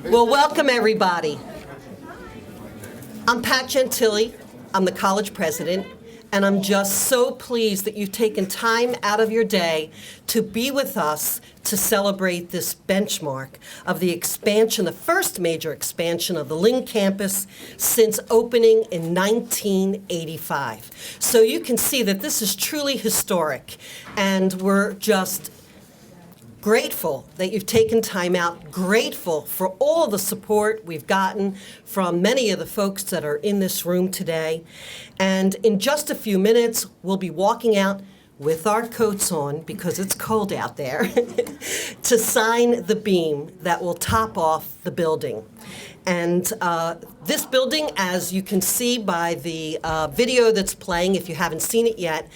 Well, welcome everybody. I'm Pat Gentili. I'm the college president, and I'm just so pleased that you've taken time out of your day to be with us to celebrate this benchmark of the expansion, the first major expansion of the Lynn campus since opening in 1985. So you can see that this is truly historic, and we're just grateful that you've taken time out, grateful for all the support we've gotten from many of the folks that are in this room today. And in just a few minutes, we'll be walking out with our coats on, because it's cold out there, to sign the beam that will top off the building. And this building, as you can see by the video that's playing, if you haven't seen it yet,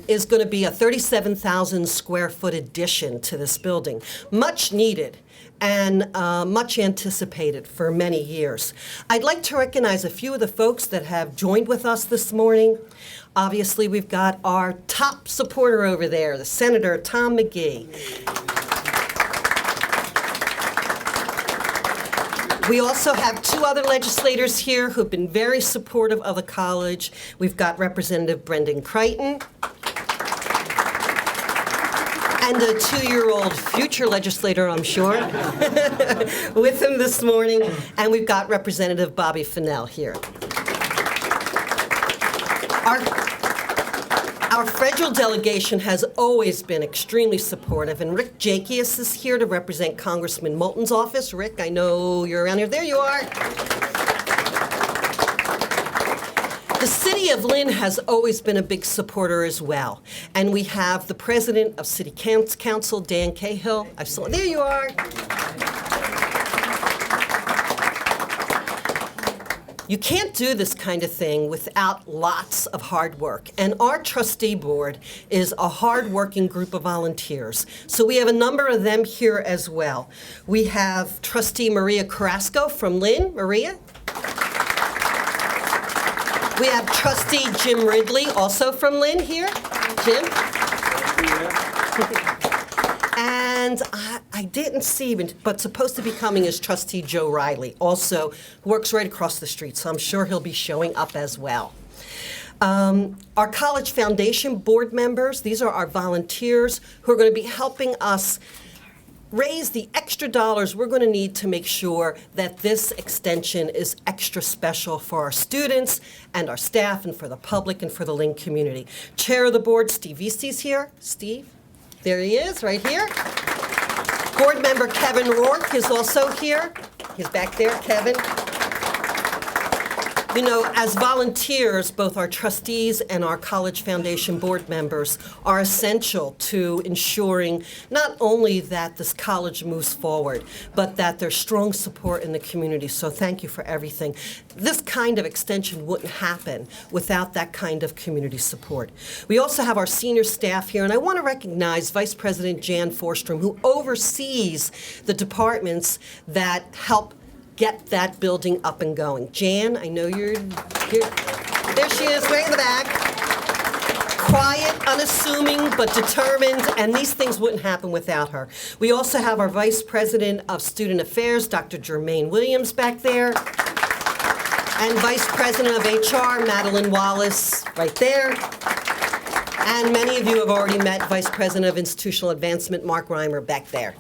is going to be a 37,000 square foot addition to this building. Much needed and much anticipated for many years. I'd like to recognize a few of the folks that have joined with us this morning. Obviously, we've got our top supporter over there, the Senator Tom McGee. We also have two other legislators here who've been very supportive of the college. We've got Representative Brendan Crichton and a 2-year-old future legislator, I'm sure, with him this morning. And we've got Representative Bobby Fennell here. Our federal delegation has always been extremely supportive, and Rick Jakius is here to represent Congressman Moulton's office. Rick, I know you're around here. There you are. The city of Lynn has always been a big supporter as well, and we have the president of City Council, Dan Cahill. There you are. You can't do this kind of thing without lots of hard work. And our trustee board is a hard-working group of volunteers. So we have a number of them here as well. We have trustee Maria Carrasco from Lynn. Maria? We have trustee Jim Ridley, also from Lynn here. Jim? And I didn't see him, but supposed to be coming is trustee Joe Riley, also works right across the street, so I'm sure he'll be showing up as well. Our College Foundation board members, these are our volunteers who are going to be helping us raise the extra dollars we're going to need to make sure that this extension is extra special for our students and our staff and for the public and for the Lynn community. Chair of the board, Steve Eastie's here. Steve? There he is, right here. Board member Kevin Rourke is also here. He's back there, Kevin. You know, as volunteers, both our trustees and our College Foundation board members are essential to ensuring not only that this college moves forward, but that there's strong support in the community. So thank you for everything. This kind of extension wouldn't happen without that kind of community support. We also have our senior staff here, and I want to recognize Vice President Jan Forstrom, who oversees the departments that help get that building up and going. Jan, I know you're here. There she is, right in the back. Quiet, unassuming, but determined, and these things wouldn't happen without her. We also have our Vice President of Student Affairs, Dr. Jermaine Williams, back there. And Vice President of HR, Madeline Wallace, right there. And many of you have already met Vice President of Institutional Advancement, Mark Reimer, back there.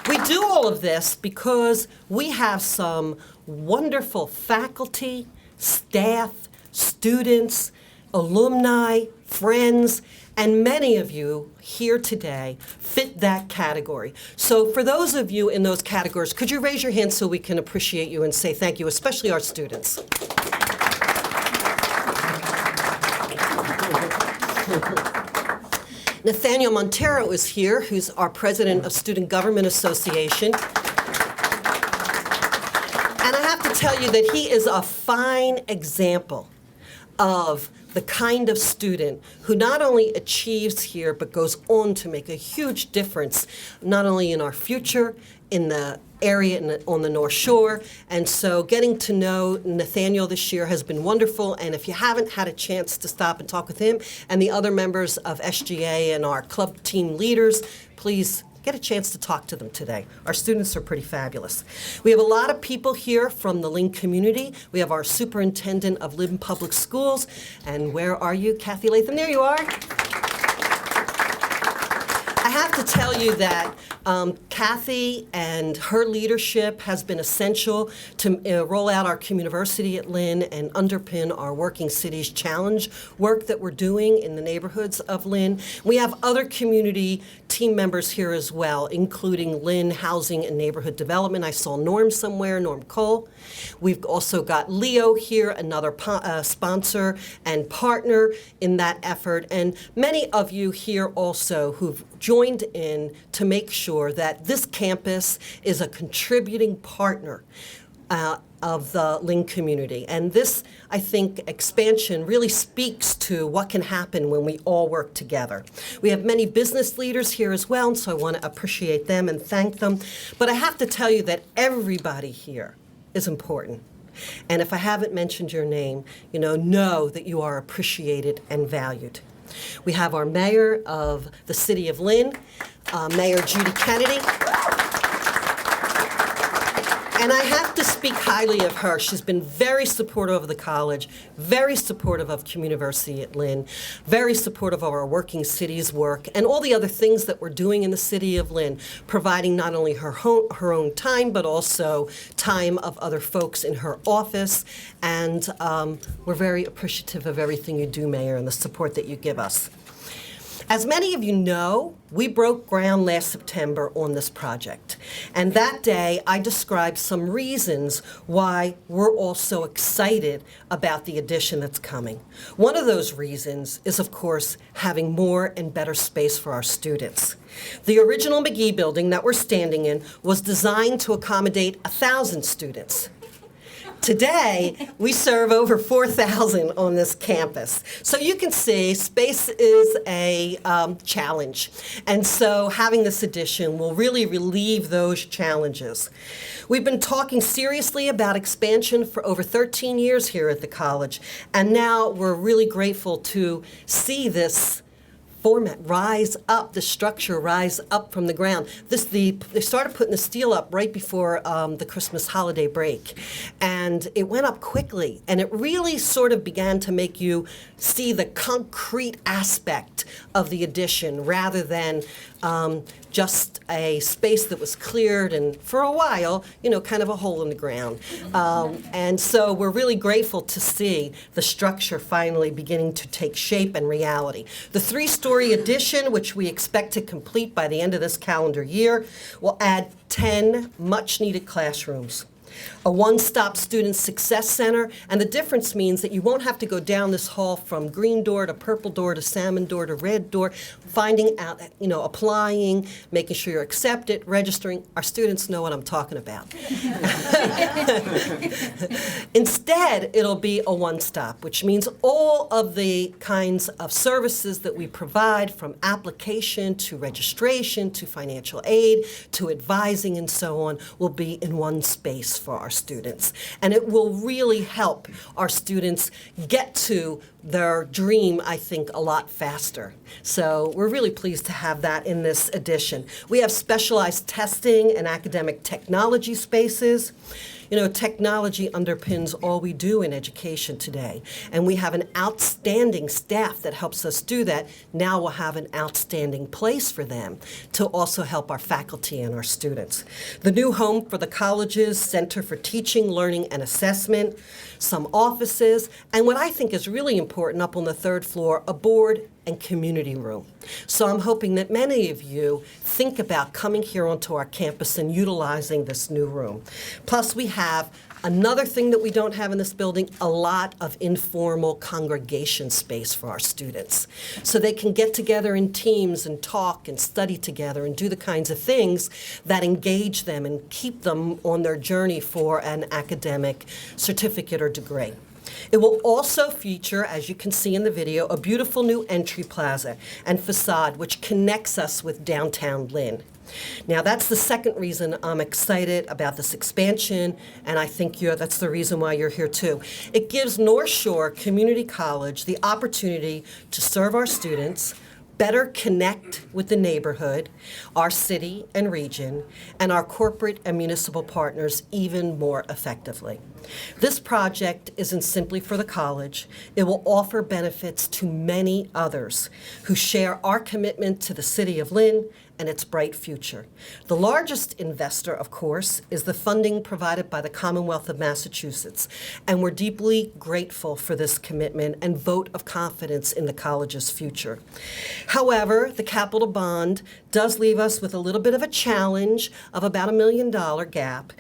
We do all of this because we have some wonderful faculty, staff, students, alumni, friends, and many of you here today fit that category. So for those of you in those categories, could you raise your hand so we can appreciate you and say thank you, especially our students? Nathaniel Montero is here, who's our president of Student Government Association. And I have to tell you that he is a fine example of the kind of student who not only achieves here, but goes on to make a huge difference, not only in our future, in the area on the North Shore. And so getting to know Nathaniel this year has been wonderful. And if you haven't had a chance to stop and talk with him and the other members of SGA and our club team leaders, please get a chance to talk to them today. Our students are pretty fabulous. We have a lot of people here from the Lynn community. We have our superintendent of Lynn Public Schools. And where are you, Kathy Latham? There you are. I have to tell you that Kathy and her leadership has been essential to roll out our community at Lynn and underpin our Working Cities Challenge work that we're doing in the neighborhoods of Lynn. We have other community team members here as well, including Lynn Housing and Neighborhood Development. I saw Norm somewhere, Norm Cole. We've also got Leo here, another sponsor and partner in that effort, and many of you here also who've joined in to make sure that this campus is a contributing partner of the Lynn community. And this, I think, expansion really speaks to what can happen when we all work together. We have many business leaders here as well, and so I want to appreciate them and thank them. But I have to tell you that everybody here is important. And if I haven't mentioned your name, know that you are appreciated and valued. We have our mayor of the city of Lynn, Mayor Judy Kennedy. And I have to speak highly of her. She's been very supportive of the college, very supportive of Community at Lynn, very supportive of our Working Cities work, and all the other things that we're doing in the city of Lynn, providing not only her own time, but also time of other folks in her office. And we're very appreciative of everything you do, Mayor, and the support that you give us. As many of you know, we broke ground last September on this project. And that day, I described some reasons why we're all so excited about the addition that's coming. One of those reasons is, of course, having more and better space for our students. The original McGee building that we're standing in was designed to accommodate 1,000 students. Today, we serve over 4,000 on this campus. So you can see space is a challenge. And so having this addition will really relieve those challenges. We've been talking seriously about expansion for over 13 years here at the college. And now we're really grateful to see this format rise up, the structure rise up from the ground. They started putting the steel up right before the Christmas holiday break. And it went up quickly. And it really sort of began to make you see the concrete aspect of the addition rather than just a space that was cleared and for a while, kind of a hole in the ground. And so we're really grateful to see the structure finally beginning to take shape and reality. The 3-story addition, which we expect to complete by the end of this calendar year, will add 10 much-needed classrooms, a one-stop student success center, and the difference means that you won't have to go down this hall from green door to purple door to salmon door to red door, finding out, applying, making sure you're accepted, registering. Our students know what I'm talking about. Instead, it'll be a one-stop, which means all of the kinds of services that we provide, from application to registration to financial aid to advising and so on, will be in one space for our students. And it will really help our students get to their dream, I think, a lot faster. So we're really pleased to have that in this edition. We have specialized testing and academic technology spaces. Technology underpins all we do in education today. And we have an outstanding staff that helps us do that. Now we'll have an outstanding place for them to also help our faculty and our students. The new home for the college's Center for Teaching, Learning, and Assessment, some offices, and what I think is really important up on the 3rd floor, a board and community room. So I'm hoping that many of you think about coming here onto our campus and utilizing this new room. Plus, we have another thing that we don't have in this building, a lot of informal congregation space for our students. So they can get together in teams and talk and study together and do the kinds of things that engage them and keep them on their journey for an academic certificate or degree. It will also feature, as you can see in the video, a beautiful new entry plaza and facade which connects us with downtown Lynn. Now, that's the second reason I'm excited about this expansion, and I think that's the reason why you're here too. It gives North Shore Community College the opportunity to serve our students, better connect with the neighborhood, our city and region, and our corporate and municipal partners even more effectively. This project isn't simply for the college. It will offer benefits to many others who share our commitment to the city of Lynn and its bright future. The largest investor, of course, is the funding provided by the Commonwealth of Massachusetts, and we're deeply grateful for this commitment and vote of confidence in the college's future. However, the capital bond does leave us with a little bit of a challenge of about $1 million gap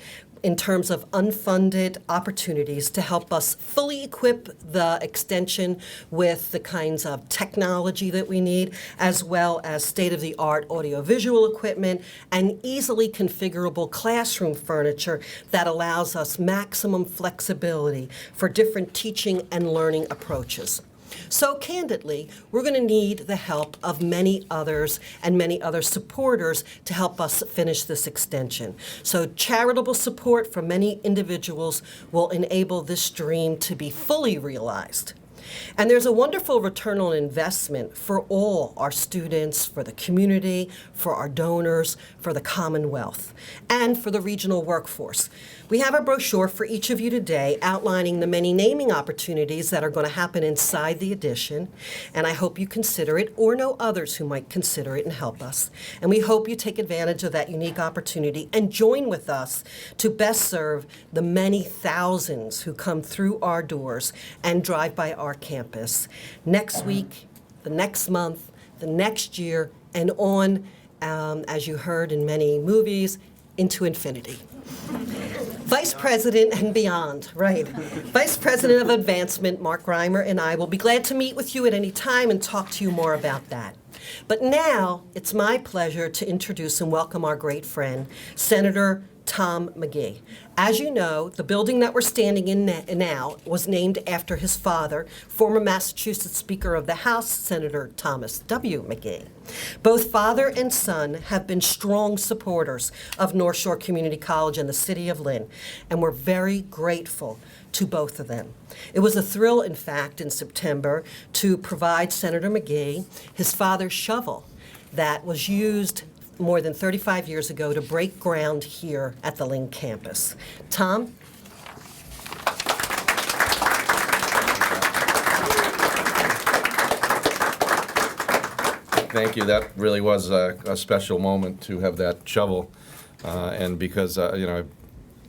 in terms of unfunded opportunities to help us fully equip the extension with the kinds of technology that we need, as well as state-of-the-art audiovisual equipment and easily configurable classroom furniture that allows us maximum flexibility for different teaching and learning approaches. So candidly, we're going to need the help of many others and many other supporters to help us finish this extension. So charitable support from many individuals will enable this dream to be fully realized. And there's a wonderful return on investment for all our students, for the community, for our donors, for the Commonwealth, and for the regional workforce. We have a brochure for each of you today outlining the many naming opportunities that are going to happen inside the edition, and I hope you consider it or know others who might consider it and help us. And we hope you take advantage of that unique opportunity and join with us to best serve the many thousands who come through our doors and drive by our campus next week, the next month, the next year, and on, as you heard in many movies, into infinity. Vice President and beyond, right. Vice President of Advancement, Mark Reimer, and I will be glad to meet with you at any time and talk to you more about that. But now, it's my pleasure to introduce and welcome our great friend, Senator Tom McGee. As you know, the building that we're standing in now was named after his father, former Massachusetts Speaker of the House, Senator Thomas W. McGee. Both father and son have been strong supporters of North Shore Community College and the city of Lynn, and we're very grateful to both of them. It was a thrill, in fact, in September to provide Senator McGee his father's shovel that was used more than 35 years ago to break ground here at the Lynn campus. Tom? Thank you. That really was a special moment to have that shovel. And because,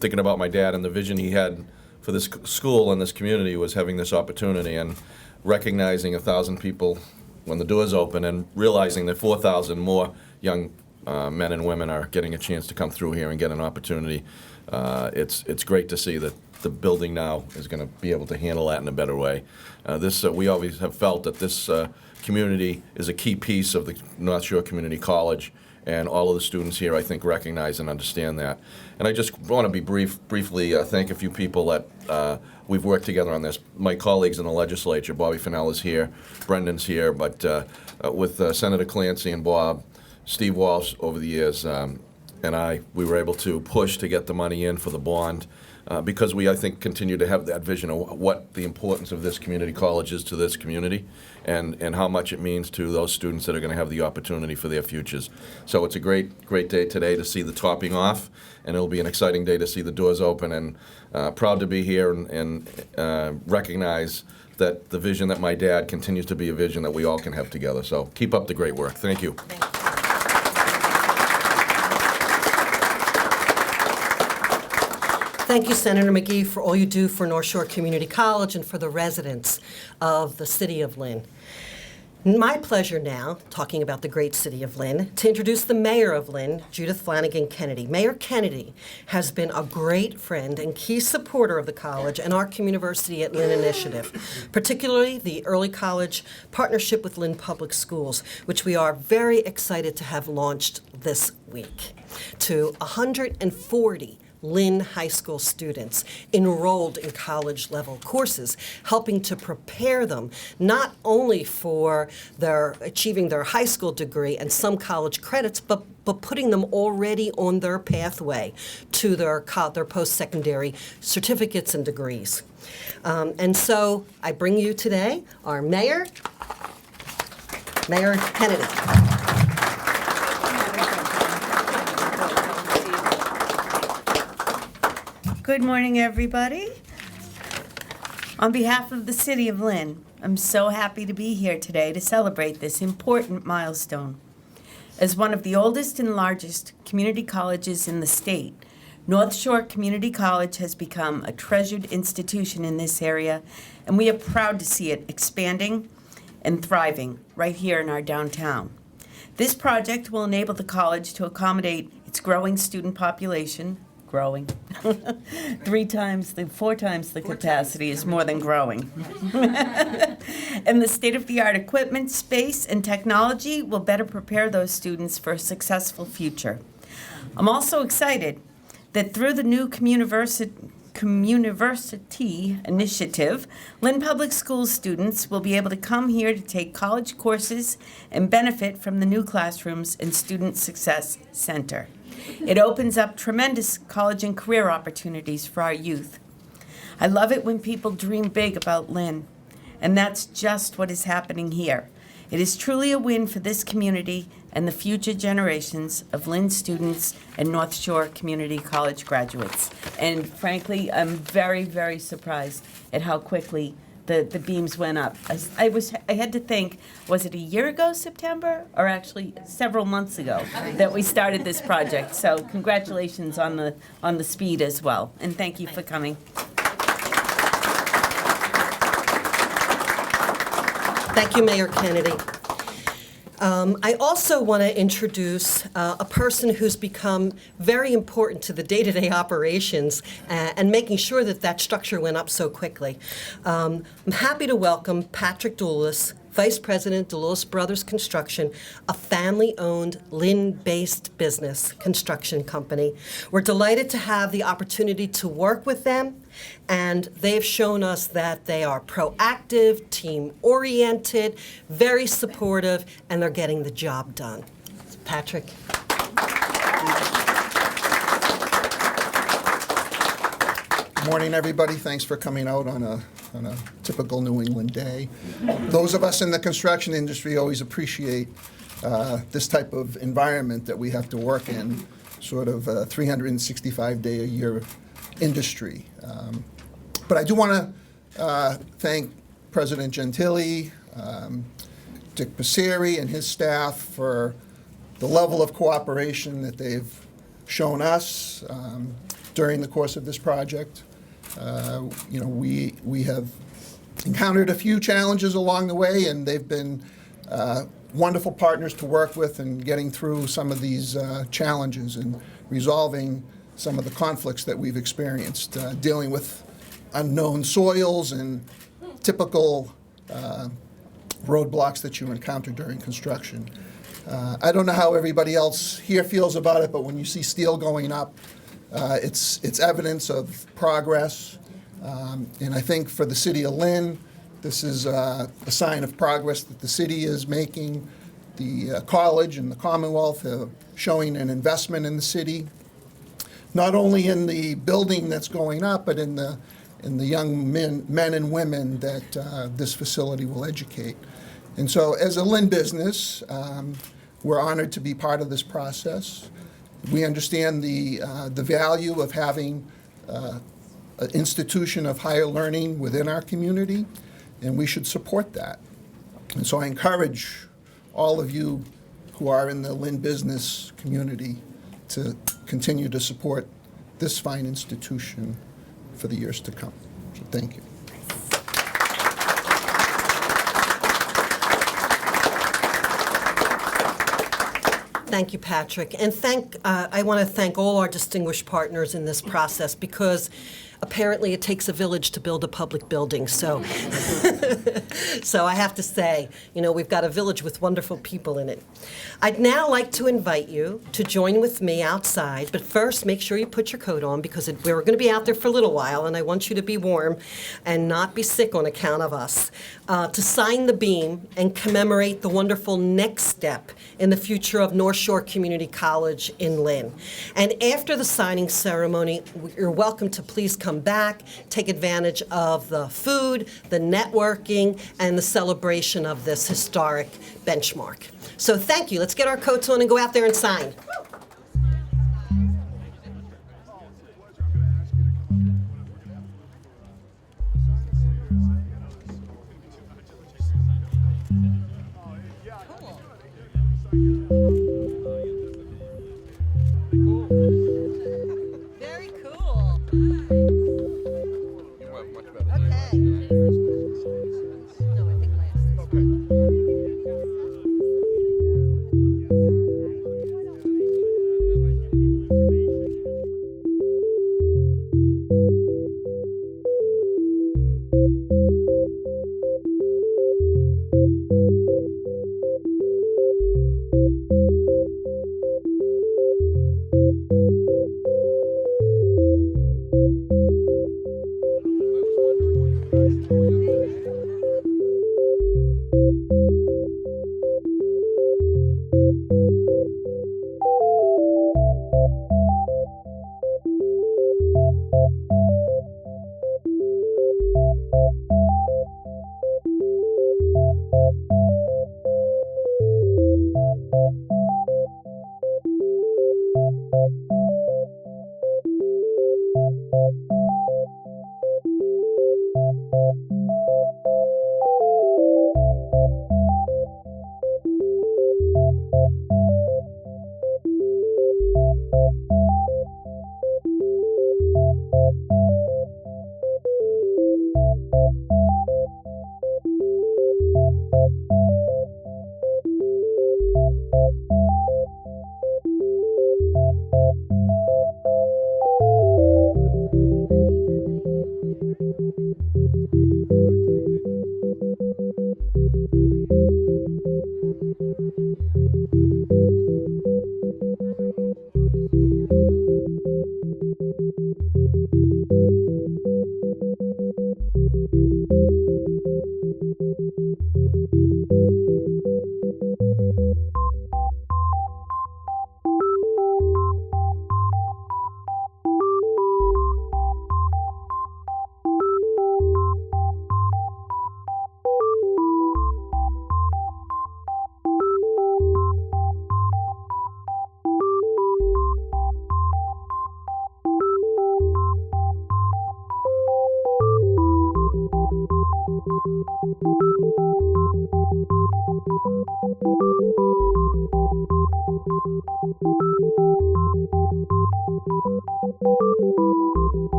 thinking about my dad and the vision he had for this school and this community was having this opportunity and recognizing 1,000 people when the doors open and realizing that 4,000 more young men and women are getting a chance to come through here and get an opportunity. It's great to see that the building now is going to be able to handle that in a better way. We always have felt that this community is a key piece of the North Shore Community College, and all of the students here, I think, recognize and understand that. And I just want to be briefly thank a few people that we've worked together on this. My colleagues in the legislature, Bobby Finella's here, Brendan's here, but with Senator Clancy and Bob, Steve Walsh over the years, and we were able to push to get the money in for the bond because we, I think, continue to have that vision of what the importance of this community college is to this community and how much it means to those students that are going to have the opportunity for their futures. So it's a great day today to see the topping off, and it'll be an exciting day to see the doors open, and proud to be here and recognize that the vision that my dad continues to be a vision that we all can have together. So keep up the great work. Thank you. Thank you, Senator McGee, for all you do for North Shore Community College and for the residents of the city of Lynn. My pleasure now, talking about the great city of Lynn, to introduce the mayor of Lynn, Judith Flanagan Kennedy. Mayor Kennedy has been a great friend and key supporter of the college and our Communiversity at Lynn initiative, particularly the early college partnership with Lynn Public Schools, which we are very excited to have launched this week. To 140 Lynn High School students enrolled in college-level courses, helping to prepare them not only for their achieving their high school degree and some college credits, but putting them already on their pathway to their post-secondary certificates and degrees. And so I bring you today our mayor, Mayor Kennedy. Good morning, everybody. On behalf of the City of Lynn, I'm so happy to be here today to celebrate this important milestone. As one of the oldest and largest community colleges in the state, North Shore Community College has become a treasured institution in this area, and we are proud to see it expanding and thriving right here in our downtown. This project will enable the college to accommodate its growing student population, growing. 4 times the capacity is more than growing. And the state-of-the-art equipment, space, and technology will better prepare those students for a successful future. I'm also excited that through the new Communiversity initiative, Lynn Public Schools students will be able to come here to take college courses and benefit from the new classrooms and Student Success Center. It opens up tremendous college and career opportunities for our youth. I love it when people dream big about Lynn, and that's just what is happening here. It is truly a win for this community and the future generations of Lynn students and North Shore Community College graduates. And frankly, I'm very, very surprised at how quickly the beams went up. I had to think, was it a year ago, September, or actually several months ago that we started this project? So congratulations on the speed as well, and thank you for coming. Thank you, Mayor Kennedy. I also want to introduce a person who's become very important to the day-to-day operations and making sure that that structure went up so quickly. I'm happy to welcome Patrick Doulis, Vice President, Doulis Brothers Construction, a family-owned, Lynn-based business construction company. We're delighted to have the opportunity to work with them, and they've shown us that they are proactive, team-oriented, very supportive, and they're getting the job done. Patrick. Good morning, everybody. Thanks for coming out on a typical New England day. Those of us in the construction industry always appreciate this type of environment that we have to work in, sort of a 365-day-a-year industry. But I do want to thank President Gentili, Dick Passeri, and his staff for the level of cooperation that they've shown us during the course of this project. We have encountered a few challenges along the way, and they've been wonderful partners to work with in getting through some of these challenges and resolving some of the conflicts that we've experienced, dealing with unknown soils and typical roadblocks that you encounter during construction. I don't know how everybody else here feels about it, but when you see steel going up, it's evidence of progress, and I think for the city of Lynn, this is a sign of progress that the city is making. The college and the Commonwealth are showing an investment in the city, not only in the building that's going up, but in the young men and women that this facility will educate. And so as a Lynn business, we're honored to be part of this process. We understand the value of having an institution of higher learning within our community, and we should support that. And so I encourage all of you who are in the Lynn business community to continue to support this fine institution for the years to come. So thank you. Thank you, Patrick. And I want to thank all our distinguished partners in this process, because apparently it takes a village to build a public building. So, so I have to say, we've got a village with wonderful people in it. I'd now like to invite you to join with me outside, but first make sure you put your coat on, because we're going to be out there for a little while, and I want you to be warm and not be sick on account of us, to sign the beam and commemorate the wonderful next step in the future of North Shore Community College in Lynn. And after the signing ceremony, you're welcome to please come come back, take advantage of the food, the networking, and the celebration of this historic benchmark. So thank you. Let's get our coats on and go out there and sign. Very cool. You have much better. Okay. No, I think last.